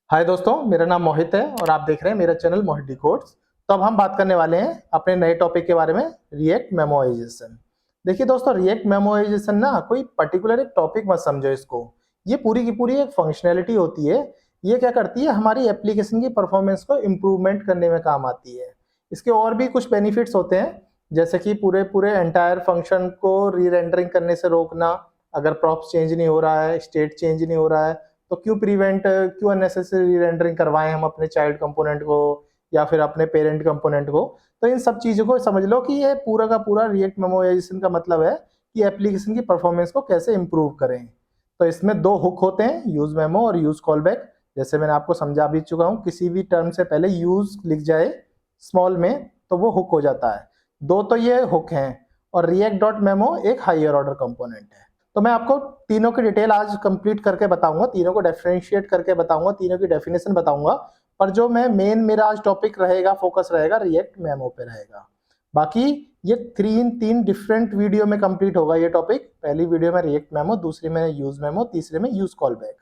हाय दोस्तों, मेरा नाम मोहित है और आप देख रहे हैं मेरा चैनल मोहित डिकोड्स। तो अब हम बात करने वाले हैं अपने नए टॉपिक के बारे में, रिएक्ट मेमोइजेशन। देखिए दोस्तों, रिएक्ट मेमोइजेशन ना कोई पर्टिकुलर एक टॉपिक मत समझो इसको। ये पूरी की पूरी एक फंक्शनैलिटी होती है। ये क्या करती है, हमारी एप्लीकेशन की परफॉर्मेंस को इम्प्रूवमेंट करने में काम आती है। इसके और भी कुछ बेनिफिट्स होते हैं, जैसे कि पूरे पूरे एंटायर फंक्शन को री रेंडरिंग करने से रोकना। अगर प्रॉप्स चेंज नहीं हो रहा है, स्टेट चेंज नहीं हो रहा है, तो क्यों अननेसेसरी रेंडरिंग करवाएं हम अपने चाइल्ड कंपोनेंट को या फिर अपने पेरेंट कंपोनेंट को। तो इन सब चीजों को समझ लो कि ये पूरा का पूरा रिएक्ट मेमोराइजेशन का मतलब है कि एप्लीकेशन की परफॉर्मेंस को कैसे इंप्रूव करें। तो इसमें दो हुक होते हैं, यूज मेमो और यूज कॉलबैक। जैसे मैंने आपको समझा भी चुका हूँ, किसी भी टर्म से पहले यूज लिख जाए स्मॉल में तो वो हुक हो जाता है। दो तो ये हुक हैं, और रिएक्ट डॉट मेमो एक हायर ऑर्डर कंपोनेंट है। तो मैं आपको तीनों की डिटेल आज कंप्लीट करके बताऊंगा, तीनों को डिफरेंशिएट करके बताऊंगा, तीनों की डेफिनेशन बताऊंगा। पर जो मैं मेरा आज टॉपिक रहेगा, फोकस रहेगा रिएक्ट मेमो पे रहेगा। बाकी ये तीन डिफरेंट वीडियो में कंप्लीट होगा ये टॉपिक। पहली वीडियो में रिएक्ट मेमो, दूसरी में यूज मेमो, तीसरे में यूज कॉल बैक।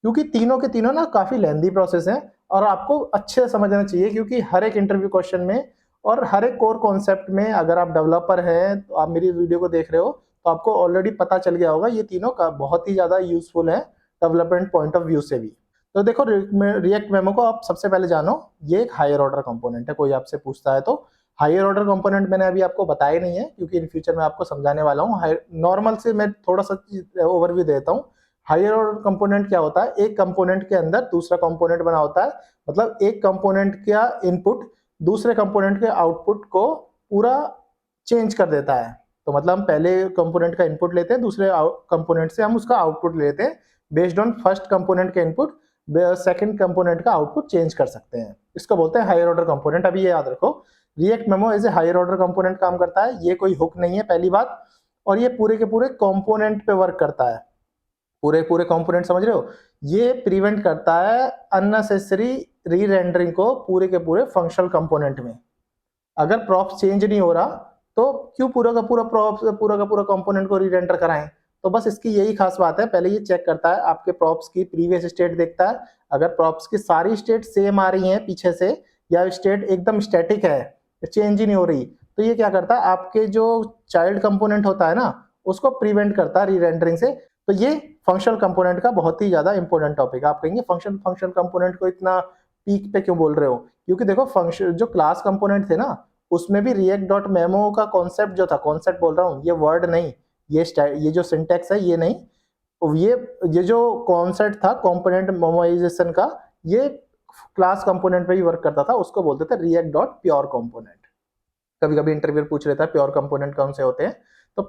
क्योंकि तीनों के तीनों ना काफी लेंदी प्रोसेस है और आपको अच्छे से समझना चाहिए, क्योंकि हर एक इंटरव्यू क्वेश्चन में और हर एक कोर कॉन्सेप्ट में, अगर आप डेवलपर हैं तो आप मेरी वीडियो को देख रहे हो तो आपको ऑलरेडी पता चल गया होगा, ये तीनों का बहुत ही ज्यादा यूजफुल है डेवलपमेंट पॉइंट ऑफ व्यू से भी। तो देखो, रिएक्ट मेमो को आप सबसे पहले जानो, ये एक हायर ऑर्डर कंपोनेंट है। कोई आपसे पूछता है तो हायर ऑर्डर कंपोनेंट मैंने अभी आपको बताया नहीं है, क्योंकि इन फ्यूचर में आपको समझाने वाला हूँ। नॉर्मल से मैं थोड़ा सा ओवरव्यू देता हूँ। हायर ऑर्डर कंपोनेंट क्या होता है, एक कंपोनेंट के अंदर दूसरा कंपोनेंट बना होता है। मतलब एक कंपोनेंट का इनपुट दूसरे कंपोनेंट के आउटपुट को पूरा चेंज कर देता है। तो मतलब हम पहले कंपोनेंट का इनपुट लेते हैं, दूसरे कंपोनेंट से हम उसका आउटपुट लेते हैं। बेस्ड ऑन फर्स्ट कंपोनेंट का इनपुट सेकंड कंपोनेंट का आउटपुट चेंज कर सकते हैं। इसको बोलते हैं हायर ऑर्डर कंपोनेंट। अभी ये याद रखो, React memo as a higher order component काम करता है। ये कोई हुक नहीं है, पहली बात। और ये पूरे के पूरे कंपोनेंट पे वर्क करता है। पूरे पूरे कंपोनेंट समझ रहे हो, ये प्रिवेंट करता है अननेसेसरी री रेंडरिंग को पूरे के पूरे फंक्शनल कंपोनेंट में। अगर प्रॉप्स चेंज नहीं हो रहा तो क्यों पूरा का पूरा प्रॉप्स पूरा का पूरा कंपोनेंट को री रेंडर कराएं। तो बस इसकी यही खास बात है, पहले ये चेक करता है आपके प्रॉप्स की प्रीवियस स्टेट देखता है। अगर प्रॉप्स की सारी स्टेट सेम आ रही हैं पीछे से, या स्टेट एकदम स्टैटिक है, चेंज ही नहीं हो रही, तो ये क्या करता है, आपके जो चाइल्ड कंपोनेंट होता है ना, उसको प्रिवेंट करता है री रेंडरिंग से। तो ये फंक्शनल कंपोनेंट का बहुत ही ज्यादा इंपॉर्टेंट टॉपिक है। आप कहेंगे फंक्शनल कंपोनेंट को इतना पीक पे क्यों बोल रहे हो, क्योंकि देखो फंक्शन जो क्लास कंपोनेंट थे ना, उसमें भी रिएक्ट डॉट मेमो का कॉन्सेप्ट जो था, कॉन्सेप्ट बोल रहा हूँ, ये वर्ड नहीं, ये जो सिंटेक्स है ये नहीं, ये जो कॉन्सेप्ट था कंपोनेंट मेमोराइजेशन का, ये क्लास कंपोनेंट पे ही वर्क करता था। उसको बोलते थे रिएक्ट डॉट प्योर कंपोनेंट। कभी कभी इंटरव्यू पूछ लेता है प्योर कंपोनेंट कौन से होते हैं। तो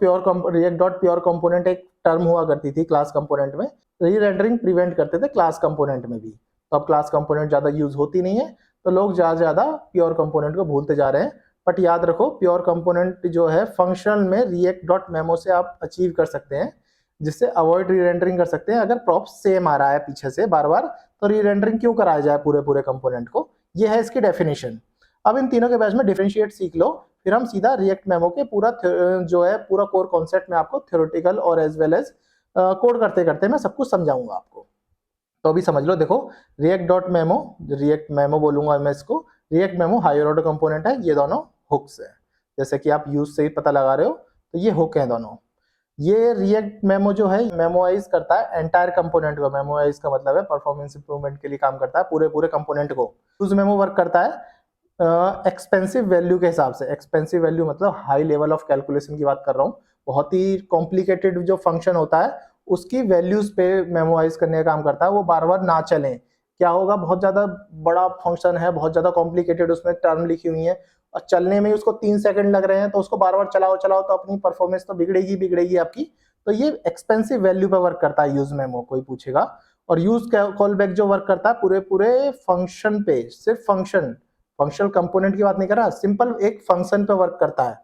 रिएक्ट डॉट प्योर कंपोनेंट एक टर्म हुआ करती थी क्लास कंपोनेंट में। री रेंडरिंग प्रिवेंट करते थे क्लास कंपोनेंट में भी। तो अब क्लास कंपोनेंट ज्यादा यूज होती नहीं है, तो लोग ज्यादा ज्यादा प्योर कंपोनेंट को भूलते जा रहे हैं। बट याद रखो, प्योर कंपोनेंट जो है फंक्शनल में रिएक्ट डॉट मेमो से आप अचीव कर सकते हैं, जिससे अवॉइड री रेंडरिंग कर सकते हैं। अगर प्रॉप सेम आ रहा है पीछे से बार बार, तो री रेंडरिंग क्यों कराया जाए पूरे पूरे कंपोनेंट को। ये है इसकी डेफिनेशन। अब इन तीनों के बैच में डिफरेंशिएट सीख लो, फिर हम सीधा रिएक्ट मेमो के पूरा जो है पूरा कोर कॉन्सेप्ट में आपको थ्योरेटिकल और एज वेल एज कोड करते करते मैं सब कुछ समझाऊंगा आपको। तो अभी समझ लो, देखो रिएक्ट मेमो बोलूंगा मैं इसको। React memo higher order component है, ये दोनों हुक्स है। जैसे कि आप यूज से ही पता लगा रहे हो, तो ये हुक है दोनों। ये रिएक्ट मेमो जो है मेमोराइज करता है एंटायर कंपोनेंट को। मेमोराइज का मतलब है परफॉर्मेंस इंप्रूवमेंट के लिए काम करता है पूरे पूरे कंपोनेंट को। यूज मेमो वर्क करता है एक्सपेंसिव वैल्यू के हिसाब से। एक्सपेंसिव वैल्यू मतलब हाई लेवल ऑफ कैलकुलेशन की बात कर रहा हूँ। बहुत ही कॉम्प्लिकेटेड जो फंक्शन होता है उसकी वैल्यूज पे मेमोराइज करने का काम करता है, वो बार बार ना चले। क्या होगा, बहुत ज्यादा बड़ा फंक्शन है, बहुत ज्यादा कॉम्प्लिकेटेड उसमें टर्म लिखी हुई है, और चलने में उसको 3 सेकंड लग रहे हैं, तो उसको बार बार चलाओ चलाओ तो अपनी परफॉर्मेंस तो बिगड़ेगी बिगड़ेगी आपकी। तो ये एक्सपेंसिव वैल्यू पे वर्क करता है यूज मेमो, कोई पूछेगा। और यूज कॉल बैक जो वर्क करता है पूरे पूरे फंक्शन पे, सिर्फ फंक्शनल कंपोनेंट की बात नहीं कर रहा, सिंपल एक फंक्शन पे वर्क करता है।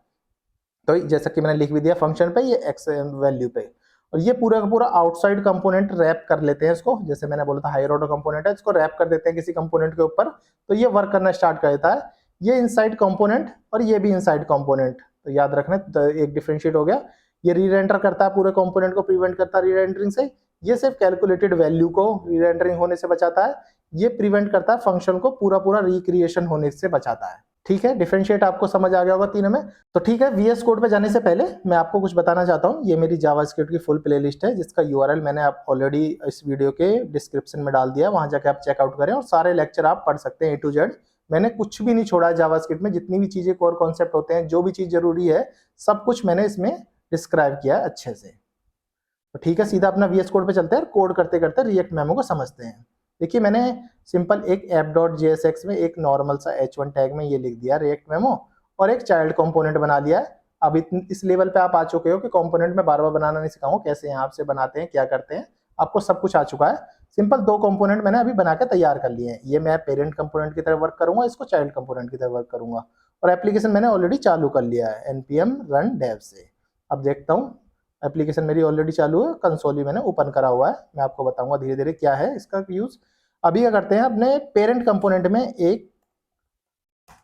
तो जैसा कि मैंने लिख भी दिया फंक्शन पे, ये एक्स वैल्यू पे। और ये पूरा का पूरा आउटसाइड कंपोनेंट रैप कर लेते हैं इसको। जैसे मैंने बोला था हायर ऑर्डर कंपोनेंट है, इसको रैप कर देते हैं किसी कंपोनेंट के ऊपर, तो ये वर्क करना स्टार्ट कर देता है। ये इनसाइड कंपोनेंट और ये भी इनसाइड कंपोनेंट, तो याद रखना, तो एक डिफरेंशिएट हो गया। ये री रेंडर करता है पूरे कंपोनेंट को, प्रिवेंट करता है री रेंडरिंग से। ये सिर्फ कैलकुलेटेड वैल्यू को री रेंडरिंग होने से बचाता है। ये प्रिवेंट करता है फंक्शन को पूरा पूरा रिक्रिएशन होने से बचाता है। ठीक है, डिफरेंशिएट आपको समझ आ गया होगा तीनों में। तो ठीक है, वीएस कोड पे जाने से पहले मैं आपको कुछ बताना चाहता हूँ। ये मेरी जावास्क्रिप्ट की फुल प्लेलिस्ट है जिसका यूआरएल मैंने आप ऑलरेडी इस वीडियो के डिस्क्रिप्शन में डाल दिया है, वहां जाके आप चेकआउट करें और सारे लेक्चर आप पढ़ सकते हैं A to Z। मैंने कुछ भी नहीं छोड़ा है जावास्क्रिप्ट में, जितनी भी चीजें कोर कॉन्सेप्ट होते हैं, जो भी चीज जरूरी है, सब कुछ मैंने इसमें डिस्क्राइब किया है अच्छे से। तो ठीक है, सीधा अपना वीएस कोड पे चलते हैं और कोड करते करते रिएक्ट मेमो को समझते हैं। देखिए, मैंने सिंपल एक app.jsx में एक नॉर्मल सा h1 टैग में ये लिख दिया रिएक्ट मेमो और एक चाइल्ड कंपोनेंट बना लिया है। अब इस लेवल पे आप आ चुके हो कि कंपोनेंट में बार बार बनाना नहीं सिखाऊंगा, कैसे यहाँ से बनाते हैं, क्या करते हैं, आपको सब कुछ आ चुका है। सिंपल 2 कंपोनेंट मैंने अभी बना के तैयार कर लिए हैं। ये मैं पेरेंट कंपोनेंट की तरह वर्क करूंगा, इसको चाइल्ड कंपोनेंट की तरह वर्क करूंगा और एप्लीकेशन मैंने ऑलरेडी चालू कर लिया है npm run dev से। अब देखता हूँ, एप्लीकेशन मेरी ऑलरेडी चालू है, कंसोल ही मैंने ओपन करा हुआ है। मैं आपको बताऊंगा धीरे धीरे क्या है इसका यूज। अभी क्या करते हैं, अपने पेरेंट कंपोनेंट में एक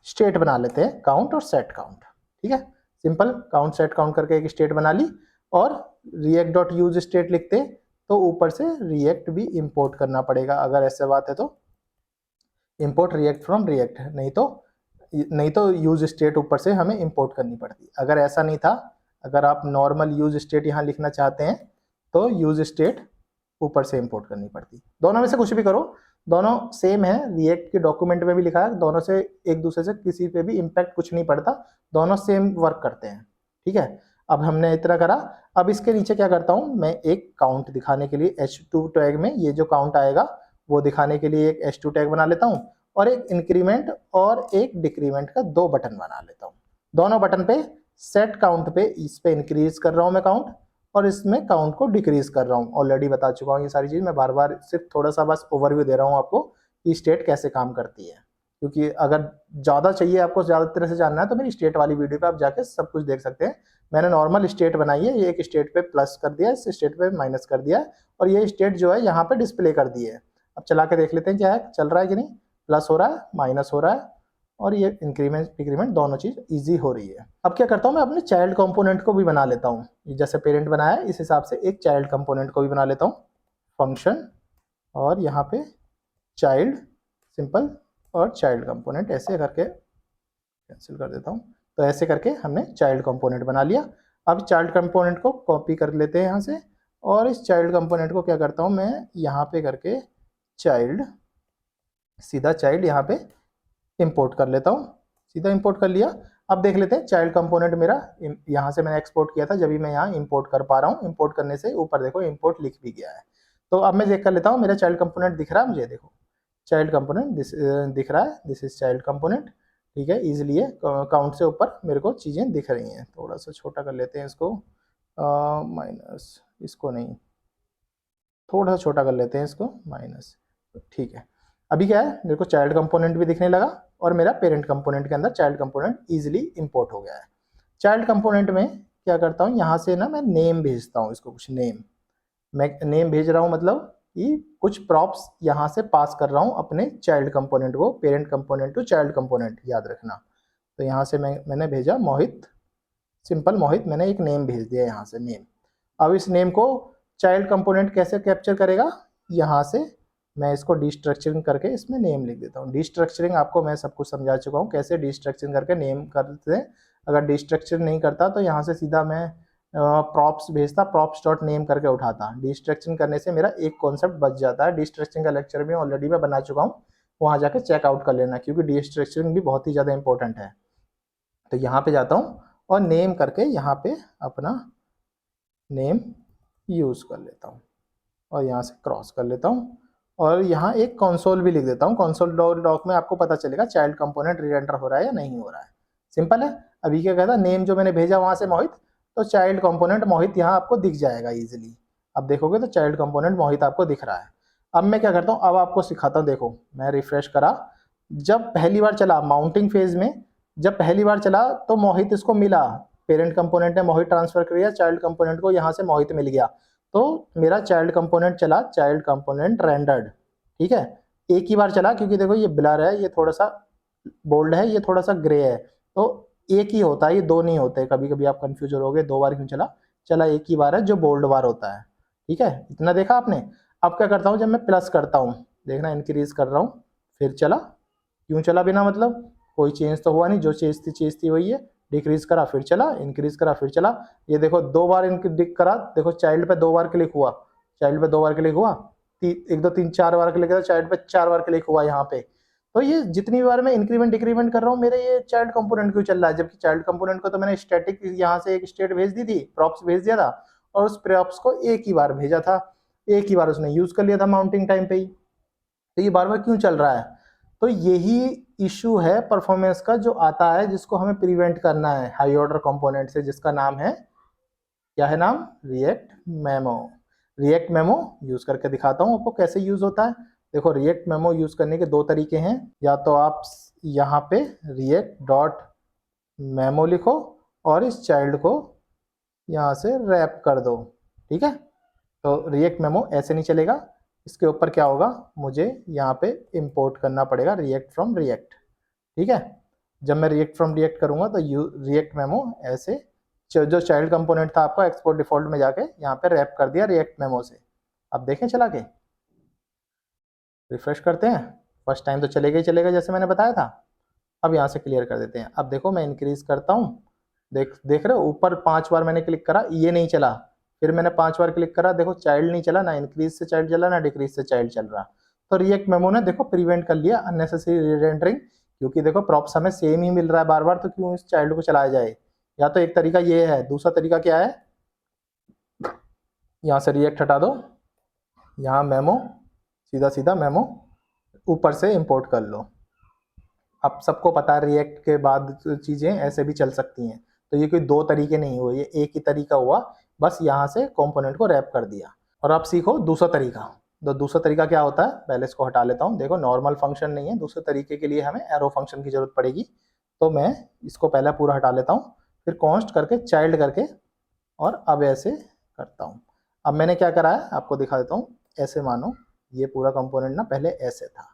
स्टेट बना लेते हैं, काउंट और सेट काउंट। ठीक है, सिंपल काउंट सेट काउंट करके एक स्टेट बना ली और react डॉट यूज स्टेट लिखते तो ऊपर से रिएक्ट भी इंपोर्ट करना पड़ेगा। अगर ऐसे बात है तो इंपोर्ट रिएक्ट फ्रॉम रिएक्ट, नहीं तो यूज स्टेट ऊपर से हमें इंपोर्ट करनी पड़ती। अगर ऐसा नहीं था, अगर आप नॉर्मल यूज स्टेट यहाँ लिखना चाहते हैं तो यूज स्टेट ऊपर से इंपोर्ट करनी पड़ती। दोनों में से कुछ भी करो, दोनों सेम है। रिएक्ट के डॉक्यूमेंट में भी लिखा है, दोनों से एक दूसरे से किसी पे भी इम्पैक्ट कुछ नहीं पड़ता, दोनों सेम वर्क करते हैं। ठीक है, अब हमने इतना करा। अब इसके नीचे क्या करता हूँ, मैं एक काउंट दिखाने के लिए h2 टैग में ये जो काउंट आएगा वो दिखाने के लिए एक h2 टैग बना लेता हूँ और एक इंक्रीमेंट और एक डिक्रीमेंट का 2 बटन बना लेता हूँ। दोनों बटन पे सेट काउंट पे इस पे इंक्रीज कर रहा हूँ मैं काउंट और इसमें काउंट को डिक्रीज कर रहा हूँ। ऑलरेडी बता चुका हूँ ये सारी चीज, मैं बार बार सिर्फ थोड़ा सा बस ओवरव्यू दे रहा हूँ आपको कि स्टेट कैसे काम करती है, क्योंकि अगर ज्यादा चाहिए आपको, ज्यादा तरह से जानना है तो मेरी स्टेट वाली वीडियो पे आप जाके सब कुछ देख सकते हैं। मैंने नॉर्मल स्टेट बनाई है, ये एक स्टेट पे प्लस कर दिया, इस स्टेट पे माइनस कर दिया और ये स्टेट जो है यहाँ पे डिस्प्ले कर दी है। अब चला के देख लेते हैं क्या है, चल रहा है कि नहीं, प्लस हो रहा है, माइनस हो रहा है और ये इंक्रीमेंट डिक्रीमेंट दोनों चीज इजी हो रही है। अब क्या करता हूँ, मैं अपने चाइल्ड कंपोनेंट को भी बना लेता हूँ। जैसे पेरेंट बनाया है इस हिसाब से एक चाइल्ड कंपोनेंट को भी बना लेता हूँ, फंक्शन और यहाँ पे चाइल्ड सिंपल और चाइल्ड कंपोनेंट, ऐसे करके कैंसिल कर देता हूँ। तो ऐसे करके हमने चाइल्ड कंपोनेंट बना लिया। अब चाइल्ड कंपोनेंट को कॉपी कर लेते हैं यहाँ से और इस चाइल्ड कंपोनेंट को क्या करता हूँ मैं यहाँ पे करके चाइल्ड, सीधा चाइल्ड यहाँ पे इंपोर्ट कर लेता हूँ। सीधा इंपोर्ट कर लिया। अब देख लेते हैं चाइल्ड कंपोनेंट मेरा यहाँ से मैंने एक्सपोर्ट किया था, जब भी मैं यहाँ इंपोर्ट कर पा रहा हूँ। इंपोर्ट करने से ऊपर देखो इंपोर्ट लिख भी गया है। तो अब मैं चेक कर लेता हूँ मेरा चाइल्ड कंपोनेंट दिख रहा है मुझे, देखो चाइल्ड कंपोनेंट दिख रहा है, दिस इज चाइल्ड कंपोनेंट। ठीक है, इजिली है, काउंट से ऊपर मेरे को चीज़ें दिख रही हैं। थोड़ा सा छोटा कर लेते हैं इसको, माइनस, इसको नहीं, थोड़ा सा छोटा कर लेते हैं इसको, माइनस। ठीक है, अभी क्या है, मेरे को चाइल्ड कंपोनेंट भी दिखने लगा और मेरा पेरेंट कंपोनेंट के अंदर चाइल्ड कंपोनेंट इजीली इंपोर्ट हो गया है। चाइल्ड कंपोनेंट में क्या करता हूँ, यहाँ से ना मैं नेम भेजता हूँ इसको, कुछ नेम मैं नेम भेज रहा हूँ, मतलब कि कुछ प्रॉप्स यहाँ से पास कर रहा हूँ अपने चाइल्ड कंपोनेंट को, parent component to child component, याद रखना। तो यहाँ से मैंने भेजा मोहित, सिंपल मोहित, मैंने एक नेम भेज दिया यहाँ से नेम। अब इस नेम को चाइल्ड कंपोनेंट कैसे कैप्चर करेगा, यहाँ से मैं इसको डिस्ट्रक्चरिंग करके इसमें नेम लिख देता हूँ। डिस्ट्रक्चरिंग आपको मैं सब कुछ समझा चुका हूँ कैसे डिस्ट्रक्चरिंग करके नेम करते हैं। अगर डिस्ट्रक्चर नहीं करता तो यहाँ से सीधा मैं प्रॉप्स भेजता, प्रॉप्स डॉट नेम करके उठाता। डिस्ट्रक्चरिंग करने से मेरा एक कॉन्सेप्ट बच जाता है। डिस्ट्रक्चरिंग का लेक्चर भी ऑलरेडी मैं बना चुका हूँ, वहाँ जाकर चेकआउट कर लेना, क्योंकि डिस्ट्रक्चरिंग भी बहुत ही ज़्यादा इंपॉर्टेंट है। तो यहाँ पे जाता हूँ और नेम करके यहाँ पे अपना नेम यूज़ कर लेता हूँ और यहाँ से क्रॉस कर लेता हूँ और यहाँ एक कंसोल भी लिख देता हूँ। कंसोल डॉक में आपको पता चलेगा चाइल्ड कंपोनेंट रीएंटर हो रहा है या नहीं हो रहा है। सिंपल है। अभी क्या कहता है, नेम जो मैंने भेजा वहाँ से मोहित, तो चाइल्ड कंपोनेंट मोहित यहाँ आपको दिख जाएगा इजीली। अब देखोगे तो चाइल्ड कंपोनेंट मोहित आपको दिख रहा है। अब मैं क्या करता हूँ, अब आपको सिखाता हूँ। देखो मैं रिफ्रेश करा, जब पहली बार चला माउंटिंग फेज में, जब पहली बार चला तो मोहित इसको मिला, पेरेंट कंपोनेंट ने मोहित ट्रांसफर किया, चाइल्ड कंपोनेंट को यहाँ से मोहित मिल गया, तो मेरा चाइल्ड कंपोनेंट चला, चाइल्ड कंपोनेंट रेंडर्ड। ठीक है, एक ही बार चला, क्योंकि देखो ये ब्लर है, ये थोड़ा सा बोल्ड है, ये थोड़ा सा ग्रे है, तो एक ही होता है, ये दो नहीं होते। कभी कभी आप कंफ्यूज हो, 2 बार क्यों चला, चला एक ही बार है जो बोल्ड बार होता है। ठीक है, इतना देखा आपने। अब क्या करता हूँ, जब मैं प्लस करता हूँ, देखना इंक्रीज कर रहा हूँ, फिर चला, क्यों चला बिना मतलब, कोई चेंज तो हुआ नहीं, जो चीज थी वही है। डिक्रीज करा फिर चला, इंक्रीज करा फिर चला। ये देखो 2 बार इंक्रीज करा, देखो चाइल्ड पे 2 बार क्लिक हुआ, चाइल्ड पे 2 बार क्लिक हुआ, 1 2 3 4 बार क्लिक करा, चाइल्ड पे 4 बार क्लिक हुआ यहाँ पे। तो ये जितनी बार मैं इंक्रीमेंट डिक्रीमेंट कर रहा हूँ, मेरे ये चाइल्ड कंपोनेंट क्यों चल रहा है, जबकि चाइल्ड कंपोनेंट को तो मैंने स्टैटिक यहाँ से एक स्टेट भेज दी थी, प्रॉप्स भेज दिया था, और उस प्रॉप्स को एक ही बार भेजा था, एक ही बार उसने यूज कर लिया था माउंटिंग टाइम पे ही। तो ये बार बार क्यों चल रहा है? तो यही इशू है परफॉर्मेंस का जो आता है, जिसको हमें प्रिवेंट करना है हाई ऑर्डर कंपोनेंट से, जिसका नाम है, क्या है नाम, react memo. React memo use करके दिखाता हूँ आपको कैसे यूज होता है। देखो रिएक्ट मेमो यूज करने के 2 तरीके हैं, या तो आप यहाँ पे रिएक्ट डॉट मेमो लिखो और इस चाइल्ड को यहाँ से रैप कर दो, ठीक है। तो रिएक्ट मेमो ऐसे नहीं चलेगा, इसके ऊपर क्या होगा, मुझे यहाँ पे इंपोर्ट करना पड़ेगा रिएक्ट फ्रॉम रिएक्ट, ठीक है। जब मैं रिएक्ट फ्रॉम रिएक्ट करूंगा तो रिएक्ट मेमो ऐसे, जो चाइल्ड कंपोनेंट था आपका एक्सपोर्ट डिफॉल्ट में जाके यहाँ पे रैप कर दिया रिएक्ट मेमो से। अब देखें चला के, रिफ्रेश करते हैं, फर्स्ट टाइम तो चलेगा ही चलेगा जैसे मैंने बताया था। अब यहाँ से क्लियर कर देते हैं। अब देखो मैं इंक्रीज करता हूँ, देख रहे हो ऊपर 5 बार मैंने क्लिक करा, ये नहीं चला, फिर मैंने 5 बार क्लिक करा, देखो चाइल्ड नहीं चला, ना इंक्रीज से चाइल्ड चला ना डिक्रीज से चाइल्ड चल रहा। तो रिएक्ट मेमो ने देखो प्रिवेंट कर लिया अननेसेसरी रीरेंडरिंग, क्योंकि देखो प्रॉप्स हमें सेम ही मिल रहा है बार बार, तो क्यों इस चाइल्ड को चलाया जाए। या तो एक तरीका ये है, दूसरा तरीका क्या है, यहाँ से रिएक्ट हटा दो, यहाँ मेमो, सीधा सीधा मेमो ऊपर से इंपोर्ट कर लो। अब सबको पता है रिएक्ट के बाद चीजें ऐसे भी चल सकती हैं, तो ये कोई 2 तरीके नहीं हुए, ये एक ही तरीका हुआ, बस यहाँ से कंपोनेंट को रैप कर दिया। और अब सीखो दूसरा तरीका। तो दूसरा तरीका क्या होता है, पहले इसको हटा लेता हूँ। देखो नॉर्मल फंक्शन नहीं है, दूसरे तरीके के लिए हमें एरो फंक्शन की जरूरत पड़ेगी, तो मैं इसको पहले पूरा हटा लेता हूँ, फिर कॉन्स्ट करके चाइल्ड करके, और अब ऐसे करता हूँ। अब मैंने क्या करा है आपको दिखा देता हूँ। ऐसे मानो ये पूरा कंपोनेंट ना पहले ऐसे था,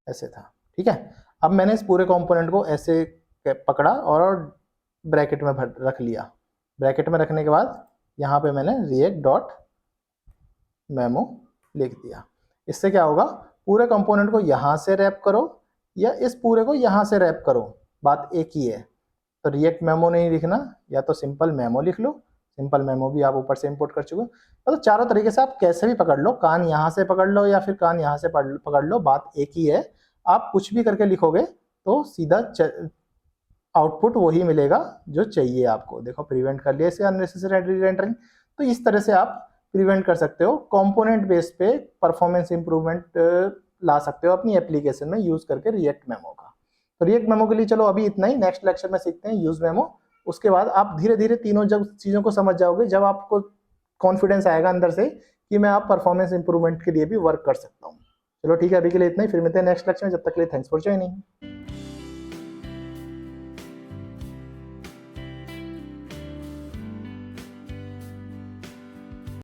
ऐसे था, ठीक है। अब मैंने इस पूरे कंपोनेंट को ऐसे पकड़ा और ब्रैकेट में रख लिया। ब्रैकेट में रखने के बाद यहाँ पे मैंने रिएक्ट डॉट मेमो लिख दिया। इससे क्या होगा, पूरे कंपोनेंट को यहाँ से रैप करो या इस पूरे को यहाँ से रैप करो, बात एक ही है। तो रिएक्ट मेमो नहीं लिखना, या तो सिंपल मेमो लिख लो, सिंपल मेमो भी आप ऊपर से इंपोर्ट कर चुके हो। तो चारों तरीके से आप कैसे भी पकड़ लो, कान यहाँ से पकड़ लो या फिर कान यहाँ से पकड़ लो, बात एक ही है। आप कुछ भी करके लिखोगे तो सीधा आउटपुट वही मिलेगा जो चाहिए आपको। देखो प्रिवेंट कर लिया इसे अननेसेसरी रीरेंडरिंग। तो इस तरह से आप प्रिवेंट कर सकते हो, कंपोनेंट बेस पे परफॉर्मेंस इंप्रूवमेंट ला सकते हो अपनी एप्लीकेशन में यूज करके रिएक्ट मेमो का। तो रिएक्ट मेमो के लिए चलो अभी इतना ही, नेक्स्ट लेक्चर में सीखते हैं यूज मेमो। उसके बाद आप धीरे धीरे तीनों जब चीजों को समझ जाओगे, जब आपको कॉन्फिडेंस आएगा अंदर से कि मैं आप परफॉर्मेंस इंप्रूवमेंट के लिए भी वर्क कर सकता हूँ। चलो ठीक है, अभी के लिए इतना ही, फिर मिलते हैं नेक्स्ट लेक्चर में। जब तक के लिए थैंक्स फॉर ज्वाइनिंग।